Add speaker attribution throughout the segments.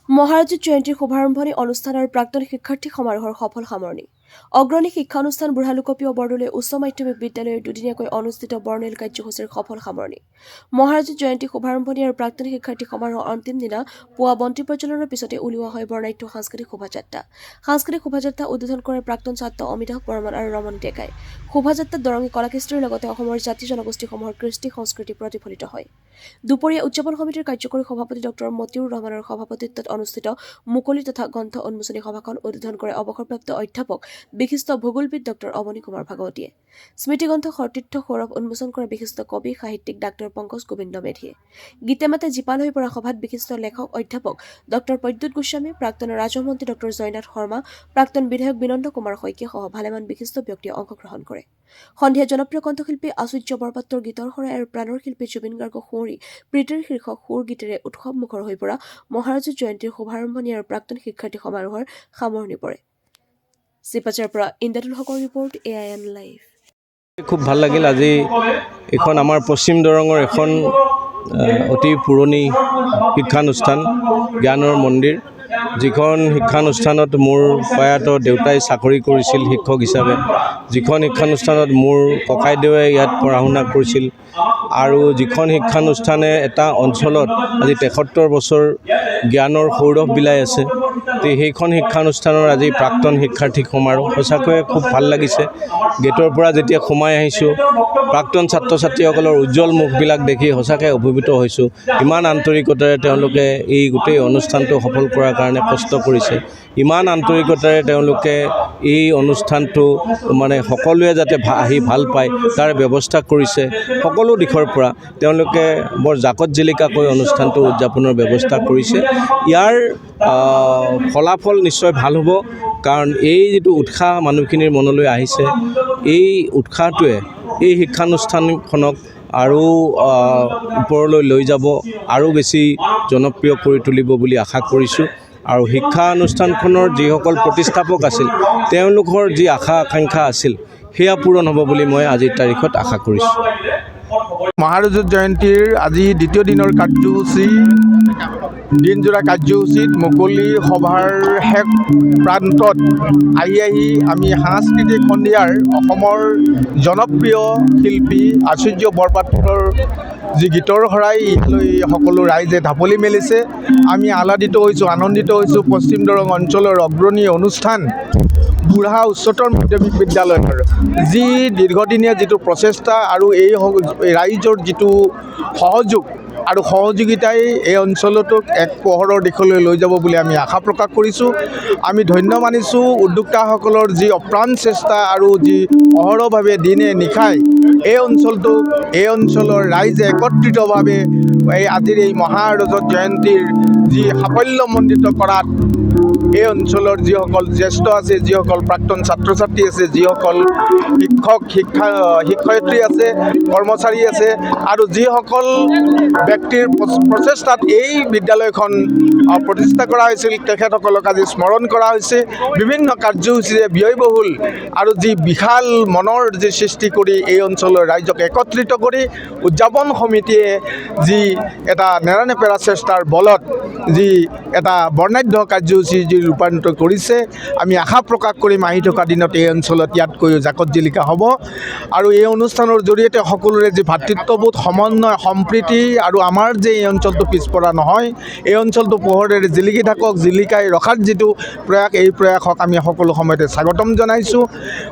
Speaker 1: মহাৰাজত জয়ন্তীৰ শুভাৰম্ভণি অনুষ্ঠান আৰু প্ৰাক্তন শিক্ষাৰ্থী সমাৰোহৰ সফল সামৰণি। অগ্ৰণী শিক্ষানুষ্ঠান বুঢ়া লোকপ্ৰিয় বৰদলৈ উচ্চ মাধ্যমিক বিদ্যালয়ৰ দুদিনীয়াকৈ অনুষ্ঠিত বৰ্ণিল কাৰ্যসূচীৰ সফল সামৰণি। মহাৰাজত জয়ন্তী শুভাৰম্ভণি আৰু প্ৰাক্তন শিক্ষাৰ্থী সমাৰোহৰ অন্তিম দিনা পুৱা বন্তি প্ৰজ্বলনৰ পিছতে উলিওৱা হয় বৰ্ণাঢ্য সাংস্কৃতিক শোভাযাত্ৰা। সাংস্কৃতিক শোভাযাত্ৰা উদ্বোধন কৰে প্ৰাক্তন ছাত্ৰ অমিতাভ বৰ্মন আৰু ৰমন ডেকাই। শোভাযাত্ৰাত দৰঙী কলাকৃষ্টিৰ লগতে অসমৰ জাতি জনগোষ্ঠীসমূহৰ কৃষ্টি সংস্কৃতি প্ৰতিফলিত হয়। দুপৰীয়া উদযাপন সমিতিৰ কাৰ্যকৰী সভাপতি ডক্টৰ মতিউৰ ৰহমানৰ সভাপতিত্বত অনুষ্ঠিত মুকলি তথা গ্ৰন্থ উন্মোচনী সভাখন উদ্বোধন কৰে অৱসৰপ্ৰাপ্ত অধ্যাপক বিশিষ্ট ভূগোলবিদ ডক্টৰ অৱনী কুমাৰ ভাগৱতীয়ে। স্মৃতিগ্ৰন্থ সতীৰ্থ সৌৰভ উন্মোচন কৰে বিশিষ্ট কবি সাহিত্যিক ডাক্তৰ পংকজ গোবিন্দ মেধিয়ে। গীতে মাতে জীপাল হৈ পৰা সভাত বিশিষ্ট লেখক অধ্যাপক ডক্টৰ প্ৰদ্যুৎ গোস্বামী, প্ৰাক্তন ৰাজহ মন্ত্ৰী ডক্টৰ জয়নাথ শৰ্মা, প্ৰাক্তন বিধায়ক বিনন্দ কুমাৰ শইকীয়া সহ ভালেমান বিশিষ্ট ব্যক্তিয়ে অংশগ্ৰহণ কৰে। সন্ধিয়া জনপ্ৰিয় কণ্ঠশিল্পী আচুৰ্য বৰপাত্ৰৰ গীতৰ শৰাই আৰু প্ৰাণৰ শিল্পী জুবিন গাৰ্গক সুঁৱৰি প্ৰীতিৰ শীৰ্ষক সুৰ গীতেৰে উৎসৱমুখৰ হৈ পৰা মহাৰাজত জয়ন্তীৰ শুভাৰম্ভণি আৰু প্ৰাক্তন শিক্ষাৰ্থী সমাৰোহৰ সামৰণি পৰে। চিপাচাৰ পৰা ইন্দ্ৰতুল হকৰ ৰিপৰ্ট, AIN লাইভ।
Speaker 2: খুব ভাল লাগিল। আজি এখন আমাৰ পশ্চিম দৰঙৰ এখন অতি পুৰণি শিক্ষানুষ্ঠান জ্ঞানৰ মন্দিৰ, যিখন শিক্ষানুষ্ঠানত মোৰ প্ৰয়াত দেউতাই চাকৰি কৰিছিল শিক্ষক হিচাপে, যিখন শিক্ষানুষ্ঠানত মোৰ ককাইদেৱে ইয়াত পঢ়া শুনা কৰিছিল, আৰু যিখন শিক্ষানুষ্ঠানে এটা অঞ্চলত আজি ৭৩ বছৰ জ্ঞানৰ সৌৰভ বিলাই আছে, সেইখন শিক্ষানুষ্ঠানৰ আজি প্ৰাক্তন শিক্ষাৰ্থী সমাৰোহ। সঁচাকৈয়ে খুব ভাল লাগিছে। গেটৰ পৰা যেতিয়া সোমাই আহিছোঁ, প্ৰাক্তন ছাত্ৰ ছাত্ৰীসকলৰ উজ্জ্বল মুখবিলাক দেখি সঁচাকৈ অভিভূত হৈছোঁ। ইমান আন্তৰিকতাৰে তেওঁলোকে এই গোটেই অনুষ্ঠানটো সফল কৰাৰ কাৰণে কষ্ট কৰিছে। ইমান আন্তৰিকতাৰে তেওঁলোকে এই অনুষ্ঠানটো সকলোৱে যাতে আহি ভাল পায় তাৰ ব্যৱস্থা কৰিছে। সকলো দিশৰ পৰা তেওঁলোকে বৰ জাকত জিলিকাকৈ অনুষ্ঠানটো উদযাপনৰ ব্যৱস্থা কৰিছে। ইয়াৰ ফলাফল নিশ্চয় ভাল হ'ব, কাৰণ এই যিটো উৎসাহ মানুহখিনিৰ মনলৈ আহিছে, এই উৎসাহটোৱে এই শিক্ষানুষ্ঠানখনক আৰু ওপৰলৈ লৈ যাব, আৰু বেছি জনপ্ৰিয় কৰি তুলিব বুলি আশা কৰিছোঁ। আৰু শিক্ষানুষ্ঠানখনৰ যিসকল প্ৰতিষ্ঠাপক আছিল, তেওঁলোকৰ যি আশা আকাংক্ষা আছিল, সেয়া পূৰণ হ'ব বুলি মই আজিৰ তাৰিখত আশা কৰিছোঁ।
Speaker 3: মহাৰাজত জয়ন্তীৰ আজি দ্বিতীয় দিনৰ কাৰ্যসূচী, দিনজোৰা কাৰ্যসূচীত মুকলি সভাৰ শেষ প্ৰান্তত আহি আমি সাংস্কৃতিক সন্ধিয়াৰ অসমৰ জনপ্ৰিয় শিল্পী আচুৰ্য বৰপাত্ৰৰ যি গীতৰ শৰাই ইয়ালৈ সকলো ৰাইজে ঢাপলি মেলিছে। আমি আহ্লাদিত হৈছোঁ, আনন্দিত হৈছোঁ। পশ্চিম দৰং অঞ্চলৰ অগ্ৰণী অনুষ্ঠান বুঢ়া উচ্চতৰ মাধ্যমিক বিদ্যালয়ৰ যি দীৰ্ঘদিনীয়া যিটো প্ৰচেষ্টা আৰু এই ৰাইজৰ যিটো সহযোগ আৰু সহযোগিতাই এই অঞ্চলটোক এক পোহৰৰ দিশলৈ লৈ যাব বুলি আমি আশা প্ৰকাশ কৰিছোঁ। আমি ধন্য মানিছোঁ উদ্যোক্তাসকলৰ যি অপ্ৰাণ চেষ্টা আৰু যি অহৰহভাৱে দিনে নিশাই এই অঞ্চলৰ ৰাইজে একত্ৰিতভাৱে আজিৰ এই মহাৰাজত জয়ন্তীৰ যি সাফল্যমণ্ডিত কৰাত এই অঞ্চলৰ যিসকল জ্যেষ্ঠ আছে, যিসকল প্ৰাক্তন ছাত্ৰ ছাত্ৰী আছে, যিসকল শিক্ষয়িত্ৰী আছে, কৰ্মচাৰী আছে, আৰু যিসকল ব্যক্তিৰ প্ৰচেষ্টাত এই বিদ্যালয়খন প্ৰতিষ্ঠা কৰা হৈছিল, তেখেতসকলক আজি স্মৰণ কৰা হৈছে। বিভিন্ন কাৰ্যসূচীৰে ব্যয়বহুল আৰু যি বিশাল মনৰ যি সৃষ্টি কৰি এই অঞ্চলৰ ৰাইজক একত্ৰিত কৰি উদযাপন সমিতিয়ে যি এটা নেৰানেপেৰা চেষ্টাৰ বলত যি এটা বৰ্ণাঢ্য কাৰ্যসূচী যি ৰূপান্তৰিত কৰিছে, আমি আশা প্ৰকাশ কৰিম আহি থকা দিনত এই অঞ্চলত ইয়াতকৈও জাকত জিলিকা হ'ব। আৰু এই অনুষ্ঠানৰ জৰিয়তে সকলোৰে যি ভাতৃত্ববোধ, সমন্বয়, সম্প্ৰীতি, আৰু আমাৰ যে এই অঞ্চলটো পিছপৰা নহয়, এই অঞ্চলটো পোহৰেৰে জিলিকি থাকক, জিলিকাই ৰখাৰ যিটো প্ৰয়াস, এই প্ৰয়াসক আমি সকলো সময়তে স্বাগতম জনাইছোঁ।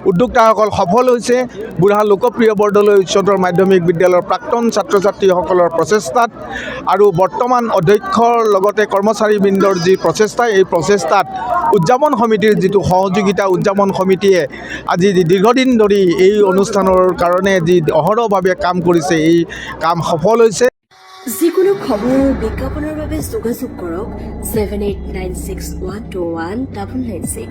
Speaker 3: উদ্যোক্তাসকল সফল হৈছে বুঢ়া লোকপ্ৰিয় বৰদলৈ উচ্চতৰ মাধ্যমিক বিদ্যালয়ৰ প্ৰাক্তন ছাত্ৰ ছাত্ৰীসকলৰ প্ৰচেষ্টাত, আৰু বৰ্তমান অধ্যক্ষৰ লগতে কৰ্মচাৰীবৃন্দৰ যি প্ৰচেষ্টা, এই প্ৰচেষ্টাত উদযাপন সমিতিৰ যিটো সহযোগিতা, উদযাপন সমিতিয়ে আজি দীৰ্ঘদিন ধৰি এই অনুষ্ঠানৰ কাৰণে যি অহৰহভাৱে কাম কৰিছে, এই কাম সফল হৈছে।
Speaker 1: যিকোনো খবৰ বিজ্ঞাপনৰ বাবে যোগাযোগ কৰক 7896121996।